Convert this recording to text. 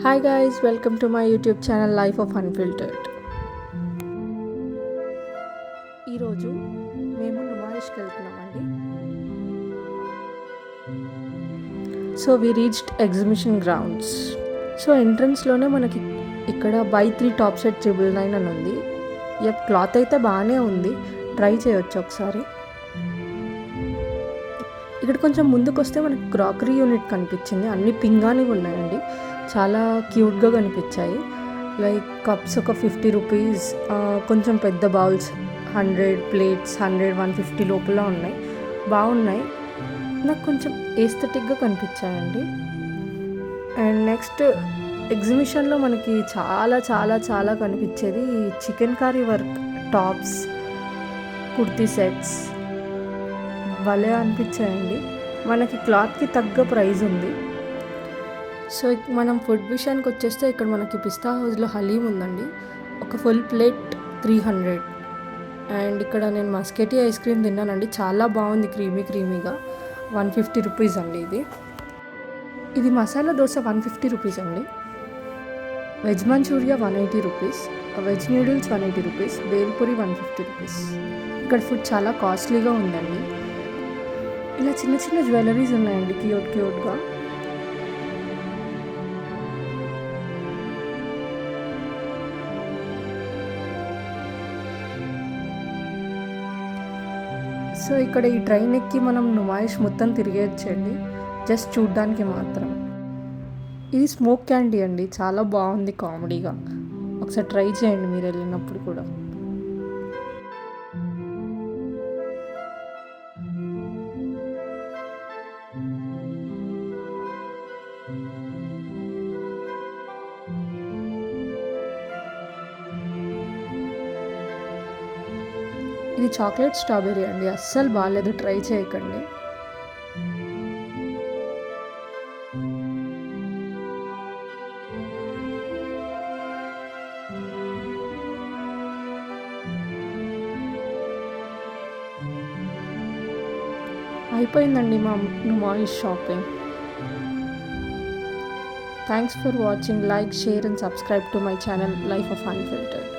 Hi guys, welcome to my YouTube channel Life of Unfiltered. ఈరోజు మేము నుమాయిష్కి వెళ్తున్నామండి. So we reached exhibition grounds. So ఎంట్రన్స్లోనే మనకి ఇక్కడ బై 3 టాప్ సెట్ 999 అని ఉంది. క్లాత్ అయితే బాగానే ఉంది, ట్రై చేయొచ్చు ఒకసారి. ఇక్కడ కొంచెం ముందుకు వస్తే మనకి క్రాకరీ యూనిట్ కనిపించింది. అన్ని పింగానివి ఉన్నాయండి, చాలా క్యూట్గా కనిపించాయి. లైక్ కప్స్ ఒక 50 రూపీస్, కొంచెం పెద్ద బౌల్స్ 100, ప్లేట్స్ 100, 150 లోపల ఉన్నాయి. బాగున్నాయి, నాకు కొంచెం ఏస్థెటిక్గా కనిపించాయండి. అండ్ నెక్స్ట్ ఎగ్జిబిషన్లో మనకి చాలా చాలా చాలా కనిపించేది chicken curry work tops, kurti sets భలే అనిపించాయండి. మనకి క్లాత్కి తగ్గ ప్రైస్ ఉంది. సో మనం ఫుడ్ విషయానికి వచ్చేస్తే ఇక్కడ మనకి పిస్తా హౌస్లో హలీం ఉందండి, ఒక ఫుల్ ప్లేట్ 300. అండ్ ఇక్కడ నేను మస్కెటీ ఐస్ క్రీమ్ తిన్నానండి, చాలా బాగుంది, క్రీమీగా. 150 రూపీస్ అండి. ఇది మసాలా దోశ 150 రూపీస్ అండి. Veg Manchuria 180 rupees, veg noodles 180 rupees, bhelpuri 150 rupees. ఇక్కడ ఫుడ్ చాలా కాస్ట్లీగా ఉందండి. ఇలా చిన్న చిన్న జ్యువెలరీస్ ఉన్నాయండి, క్యూట్గా. సో ఇక్కడ ఈ ట్రైన్ ఎక్కి మనం నుమాయిష్ మొత్తం తిరిగేయచ్చండి, జస్ట్ చూడ్డానికి మాత్రం. ఇది స్మోక్ క్యాండీ అండి, చాలా బాగుంది, కామెడీగా. ఒకసారి ట్రై చేయండి మీరు వెళ్ళినప్పుడు కూడా. ఇది చాక్లెట్ స్ట్రాబెర్రీ అండి, అస్సలు బాగాలేదు, ట్రై చేయకండి. అయిపోయిందండి మా Numaish shopping. Thanks for watching. Like, share and subscribe to my channel Life of Unfiltered.